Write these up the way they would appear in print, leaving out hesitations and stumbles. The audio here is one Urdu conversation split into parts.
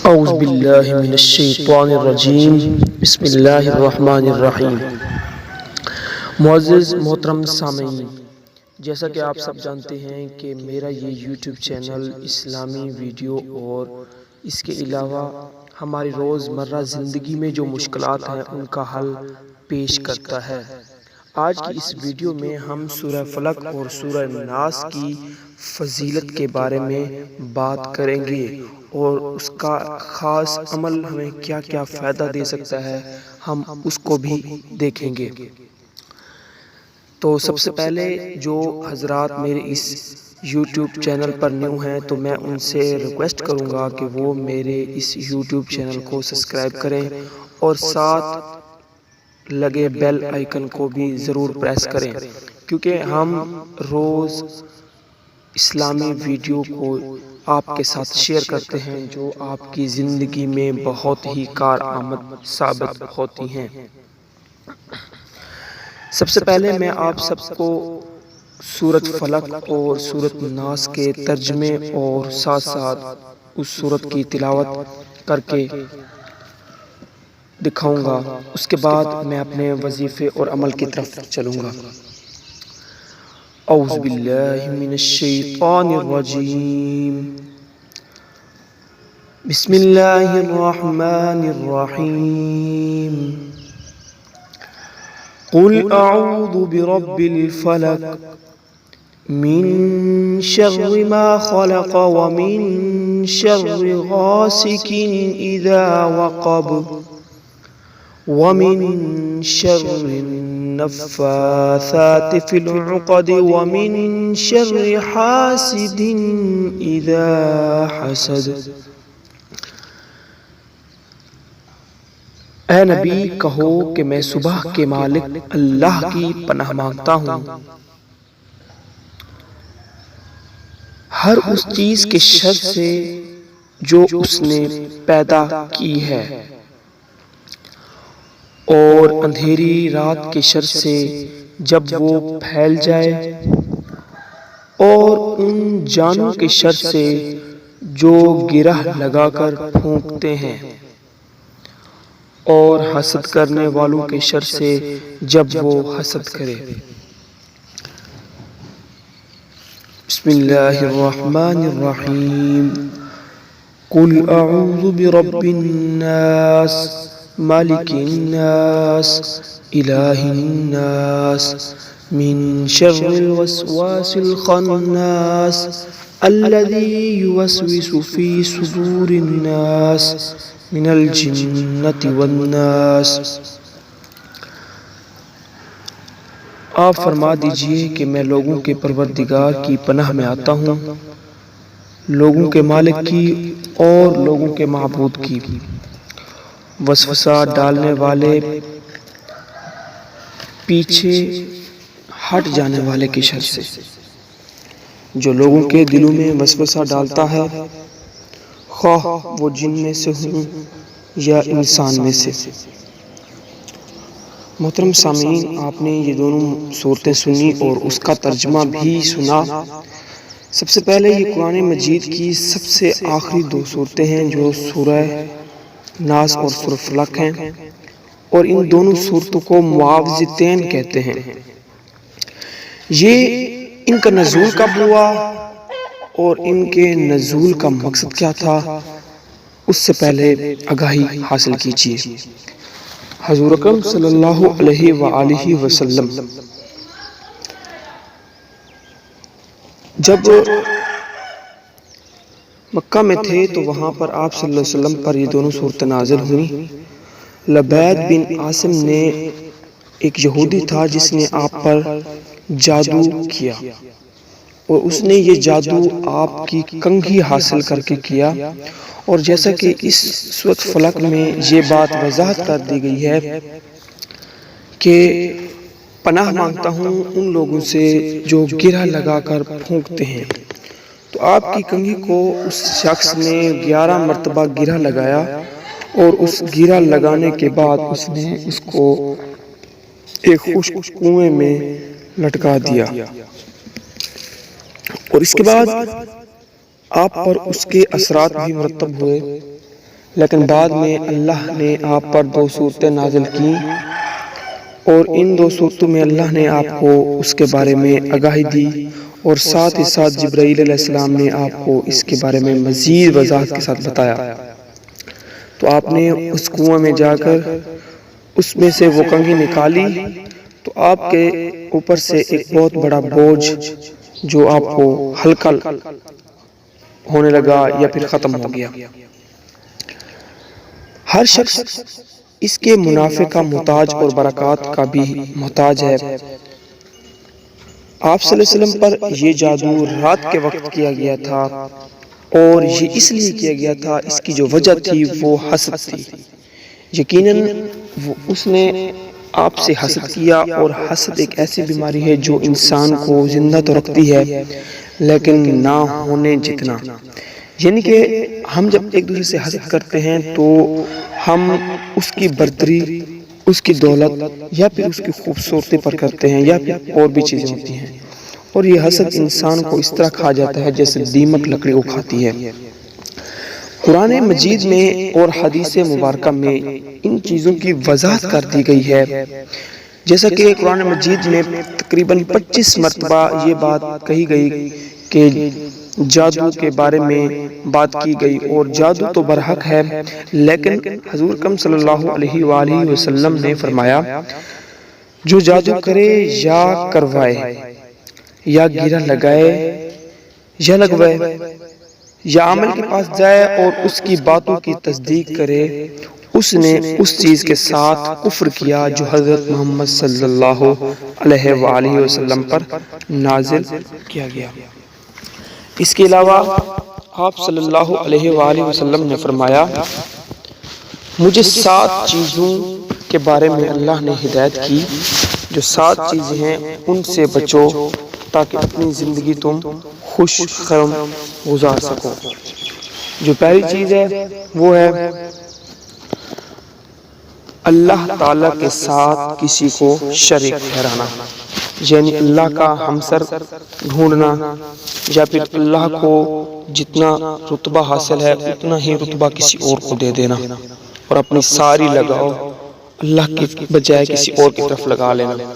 اعوذ باللہ من الشیطان الرجیم بسم اللہ الرحمن الرحیم۔ معزز محترم سامعین، جیسا کہ آپ سب جانتے ہیں کہ میرا یہ یوٹیوب چینل اسلامی ویڈیو اور اس کے علاوہ ہماری روزمرہ زندگی میں جو مشکلات ہیں ان کا حل پیش کرتا ہے۔ آج کی اس ویڈیو میں ہم سورہ فلق اور سورہ ناس کی فضیلت کے بارے میں بات کریں گے اور اس کا خاص عمل ہمیں کیا کیا فائدہ دے سکتا ہے، ہم اس کو بھی دیکھیں گے۔ تو سب سے پہلے جو حضرات میرے اس یوٹیوب چینل پر نیو ہیں تو میں ان سے ریکویسٹ کروں گا کہ وہ میرے اس یوٹیوب چینل کو سبسکرائب کریں اور ساتھ لگے بیل آئیکن کو بھی ضرور پریس کریں، کیونکہ ہم روز اسلامی ویڈیو کو آپ کے ساتھ شیئر کرتے ہیں جو آپ کی زندگی میں بہت ہی کارآمد ثابت ہوتی ہیں۔ سب سے پہلے میں آپ سب کو سورۃ فلق اور سورۃ ناس کے ترجمے اور ساتھ ساتھ اس سورت کی تلاوت کر کے دکھاؤں گا، اس کے بعد میں اپنے وظیفے اور عمل کی طرف چلوں گا۔ اعوذ باللہ من الشیطان الرجیم، بسم اللہ الرحمن الرحیم۔ قل اعوذ برب الفلق من شر ما خلق ومن شر غاسق اذا وقب ومن شر النفاثات في العقد ومن شر حاسد اذا حسد۔ اے نبی کہو کہ میں صبح کے مالک اللہ کی پناہ مانگتا ہوں ہر اس چیز کے شر سے جو اس نے پیدا کی ہے، اور اندھیری رات کے شر سے جب وہ پھیل جائے، اور ان جانوں کے شر سے جو گرہ لگا کر پھونکتے ہیں، اور حسد کرنے والوں کے شر سے جب وہ حسد کرے۔ بسم اللہ الرحمن الرحیم۔ قل اعوذ برب الناس مالک الناس الہ الناس من شر الوسواس الخناس الذی یوسوس فی صدور الناس من الجنۃ والناس۔ آپ فرما دیجئے کہ میں لوگوں کے پروردگار کی پناہ میں آتا ہوں، لوگوں کے مالک کی اور لوگوں کے معبود کی، وسوسہ ڈالنے والے، پیچھے ہٹ جانے والے کے شر سے، جو لوگوں کے دلوں میں وسوسہ ڈالتا ہے، خواہ وہ جن میں سے ہوں یا انسان میں سے۔ محترم سامعین، آپ نے یہ دونوں صورتیں سنی اور اس کا ترجمہ بھی سنا۔ سب سے پہلے یہ قرآن مجید کی سب سے آخری دو صورتیں ہیں جو سورہ ناس اور سورہ فلق ہیں، اور ان دونوں صورتوں کو معاوضتین کہتے ہیں۔ یہ ان کا نزول کب ہوا اور ان کے نزول کا مقصد کیا تھا، اس سے پہلے آگاہی حاصل کیجیے۔ حضور اکرم صلی اللہ علیہ وآلہ وسلم جب مکہ میں تھے تو وہاں پر آپ صلی اللہ علیہ وسلم پر یہ دونوں صورتیں نازل ہوئیں۔ لبید بن عاصم نے ایک یہودی تھا جس نے آپ پر جادو کیا، اور اس نے یہ جادو آپ کی کنگھی حاصل کر کے کیا، اور جیسا کہ اس سورۃ فلق میں یہ بات وضاحت کر دی گئی ہے کہ پناہ مانگتا ہوں ان لوگوں سے جو گرہ لگا کر پھونکتے ہیں، تو آپ کی کنگھی کو اس شخص نے 11 مرتبہ گرہ لگایا، اور اس گرہ لگانے کے بعد اس نے اس کو ایک خشک کنویں میں لٹکا دیا، اور اس کے بعد آپ پر اس کے اثرات بھی مرتب ہوئے، لیکن بعد میں اللہ نے آپ پر 2 صورتیں نازل کی، اور ان 2 صورتوں میں اللہ نے آپ کو اس کے بارے میں آگاہی دی، اور ساتھ ہی ساتھ جبرائیل علیہ السلام نے آپ کو اس کے بارے میں مزید وضاحت کے ساتھ بتایا۔ تو آپ نے اس کنویں میں جا کر اس میں سے وہ کنگھی نکالی، تو آپ کے اوپر سے ایک بہت بڑا بوجھ جو آپ کو ہلکا ہونے لگا یا پھر ختم ہو گیا۔ ہر شخص اس کے منافع کا محتاج اور برکات کا بھی محتاج ہے۔ آپ صلی اللہ علیہ وسلم پر یہ جادو رات کے وقت کیا گیا تھا، اور یہ اس لیے کیا گیا تھا، اس کی جو وجہ تھی وہ حسد تھی۔ یقیناً اس نے آپ سے حسد کیا، اور حسد ایک ایسی بیماری ہے جو انسان کو زندہ تو رکھتی ہے لیکن نہ ہونے جتنا، یعنی کہ ہم جب ایک دوسرے سے حسد کرتے ہیں تو ہم اس کی برتری، اس کی دولت یا پھر اس کی خوبصورتی پر کرتے ہیں، یا پھر اور بھی چیزیں ہوتی ہیں، اور یہ حسد انسان کو اس طرح کھا جاتا ہے جیسے دیمک لکڑی کو کھاتی ہے۔ قرآن مجید میں اور حدیث مبارکہ میں ان چیزوں کی وضاحت کر دی گئی ہے، جیسا کہ قرآن مجید میں تقریباً 25 مرتبہ یہ بات کہی گئی کہ جادو کے بارے میں بات کی گئی، اور جادو تو برحق ہے، لیکن حضور اکرم صلی اللہ علیہ وآلہ وسلم نے فرمایا جو جادو کرے یا کروائے یا گرہ لگائے یا لگوائے یا عامل کے پاس جائے اور اس کی باتوں کی تصدیق کرے، اس نے اس چیز کے ساتھ کفر کیا جو حضرت محمد صلی اللہ علیہ وآلہ وسلم پر نازل کیا گیا۔ اس کے علاوہ آپ صلی اللہ علیہ وآلہ وسلم نے فرمایا مجھے 7 چیزوں کے بارے میں اللہ نے ہدایت کی، جو 7 چیزیں ہیں ان سے بچو تاکہ اپنی زندگی تم خوش خرم گزار سکو۔ جو پہلی چیز ہے وہ ہے اللہ تعالیٰ کے ساتھ کسی کو شریک ٹھہرانا، یعنی اللہ کا ہمسر ڈھونڈنا، یا پھر اللہ کو جتنا رتبہ حاصل ہے اتنا ہی رتبہ کسی اور کو دے دینا، اور اپنی ساری لگاؤ اللہ کی بجائے کسی اور کی طرف لگا لینا۔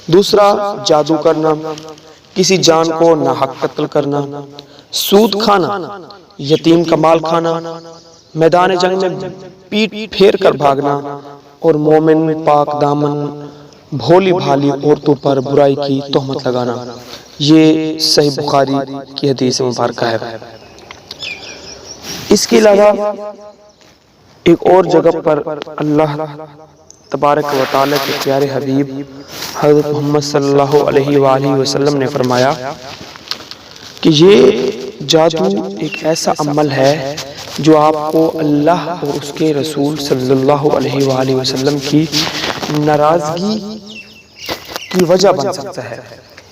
دوسرا جادو کرنا، کسی جان کو ناحق قتل کرنا، سود کھانا، یتیم کا مال کھانا، میدان جنگ میں پیٹ پھیر کر بھاگنا، اور مومن پاک دامن بھولی بھالی عورتوں پر برائی کی تہمت لگانا۔ یہ صحیح بخاری کی حدیث مبارکہ ہے۔ اس کے علاوہ ایک اور جگہ پر اللہ تبارک و تعالیٰ کے پیارے حبیب حضرت محمد صلی اللہ علیہ وآلہ وسلم نے فرمایا کہ یہ جادو ایک ایسا عمل ہے جو آپ کو اللہ اور اس کے رسول صلی اللہ علیہ وآلہ وسلم کی ناراضگی کی وجہ بن سکتا ہے۔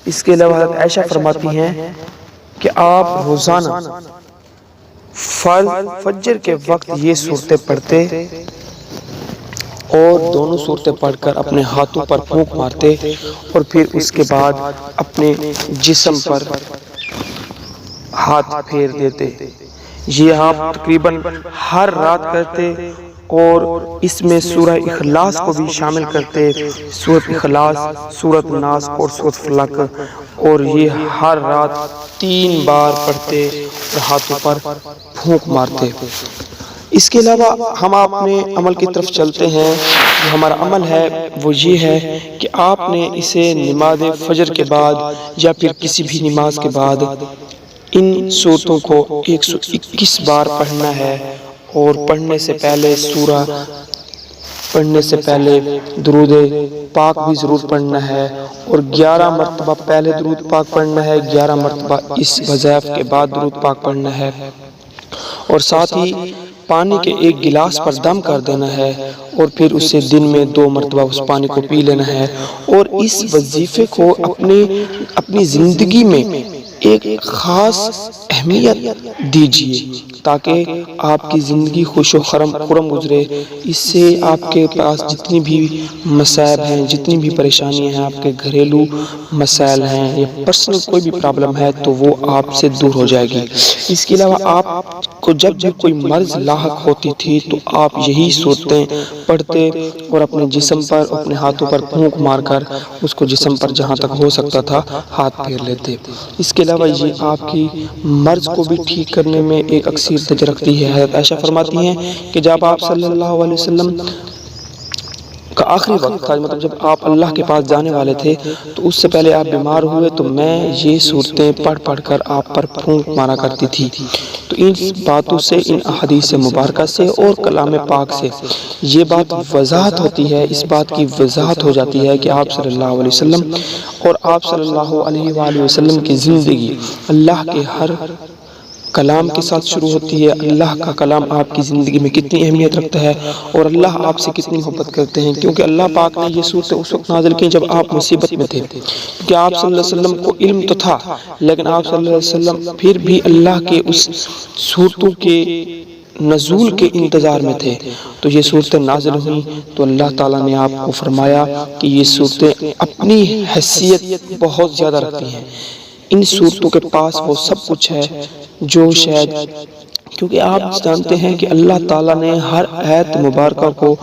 اس کے علاوہ حضرت عائشہ فرماتی ہیں کہ آپ روزانہ فجر کے وقت یہ صورتیں پڑھتے اور دونوں صورتیں پڑھ کر اپنے ہاتھوں پر پھونک مارتے، اور پھر اس کے بعد اپنے جسم پر ہاتھ پھیر دیتے۔ یہ آپ تقریباً ہر رات کرتے، اور اس میں سورہ اخلاص کو بھی شامل کرتے، سورۃ اخلاص، سورۃ ناس اور سورۃ فلق، اور یہ ہر رات 3 بار پڑھتے اور ہاتھوں پر پھونک مارتے۔ اس کے علاوہ ہم اپنے عمل کی طرف چلتے ہیں۔ جو ہمارا عمل ہے وہ یہ ہے کہ آپ نے اسے نماز فجر کے بعد یا پھر کسی بھی نماز کے بعد ان صورتوں کو 121 بار پڑھنا ہے، اور پڑھنے سے پہلے سورہ پڑھنے سے پہلے درود پاک بھی ضرور پڑھنا ہے، اور 11 مرتبہ پہلے درود پاک پڑھنا ہے، 11 مرتبہ اس وظائف کے بعد درود پاک پڑھنا ہے، اور ساتھ ہی پانی کے 1 گلاس پر دم کر دینا ہے، اور پھر اسے دن میں 2 مرتبہ اس پانی کو پی لینا ہے، اور اس وظیفے کو اپنی زندگی میں ایک خاص اہمیت دیجیے۔ تاکہ آپ کی زندگی خوش و خرم گزرے۔ اس سے آپ کے پاس جتنی بھی مسائل ہیں، جتنی بھی پریشانیاں ہیں، آپ کے گھریلو مسائل ہیں یا پرسنل کوئی بھی پرابلم ہے تو وہ آپ سے دور ہو جائے گی۔ اس کے علاوہ آپ کو جب بھی کوئی مرض لاحق ہوتی تھی تو آپ یہی صورتیں پڑھتے اور اپنے جسم پر، اپنے ہاتھوں پر پھونک مار کر اس کو جسم پر جہاں تک ہو سکتا تھا ہاتھ پھیر لیتے۔ اس کے علاوہ یہ آپ کی مرض کو بھی ٹھیک کرنے میں ایک اکثریت رکھتی ہے۔ حضرت عائشہ فرماتی ہیں کہ جب آپ صلی اللہ علیہ وسلم کا آخری وقت تھا، مطلب جب آپ اللہ کے پاس جانے والے تھے تو اس سے پہلے آپ بیمار ہوئے تو میں یہ صورتیں پڑھ کر آپ پر پھونک مارا کرتی تھی۔ تو ان باتوں سے، ان احادیث مبارکہ سے اور کلام پاک سے یہ بات وضاحت ہوتی ہے، اس بات کی وضاحت ہو جاتی ہے کہ آپ صلی اللہ علیہ وسلم اور آپ صلی اللہ علیہ وآلہ وسلم کی زندگی اللہ کے ہر کلام کے ساتھ شروع ہوتی ہے۔ اللہ کا کلام آپ کی زندگی میں کتنی اہمیت رکھتا ہے اور اللہ آپ سے کتنی محبت کرتے ہیں، کیونکہ اللہ پاک نے یہ صورتیں اس وقت نازل کی جب آپ مصیبت میں تھے، کیونکہ آپ صلی اللہ علیہ وسلم کو علم تو تھا لیکن آپ صلی اللہ علیہ وسلم پھر بھی اللہ کے اس صورتوں کے نزول کے انتظار میں تھے۔ تو یہ صورتیں نازل ہوئیں تو اللہ تعالیٰ نے آپ کو فرمایا کہ یہ صورتیں اپنی حیثیت بہت زیادہ رکھتی ہیں، ان صورتوں کے پاس وہ سب کچھ ہے جو شاید، کیونکہ آپ جانتے ہیں کہ اللہ تعالیٰ نے ہر آیت مبارکہ کو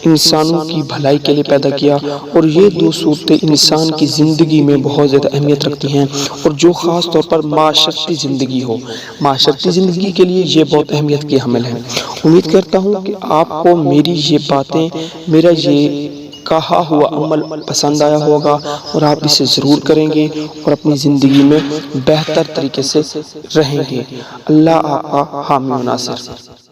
انسانوں کی بھلائی کے لیے پیدا کیا، اور یہ دو صورتیں انسان کی زندگی میں بہت زیادہ اہمیت رکھتی ہیں، اور جو خاص طور پر معاشرتی زندگی ہو، معاشرتی زندگی کے لیے یہ بہت اہمیت کی حامل ہے۔ امید کرتا ہوں کہ آپ کو میری یہ باتیں، میرا یہ کہا ہوا عمل پسند آیا ہوگا اور آپ اسے ضرور کریں گے اور اپنی زندگی میں بہتر طریقے سے رہیں گے۔ اللہ آپ کا حامی و ناصر۔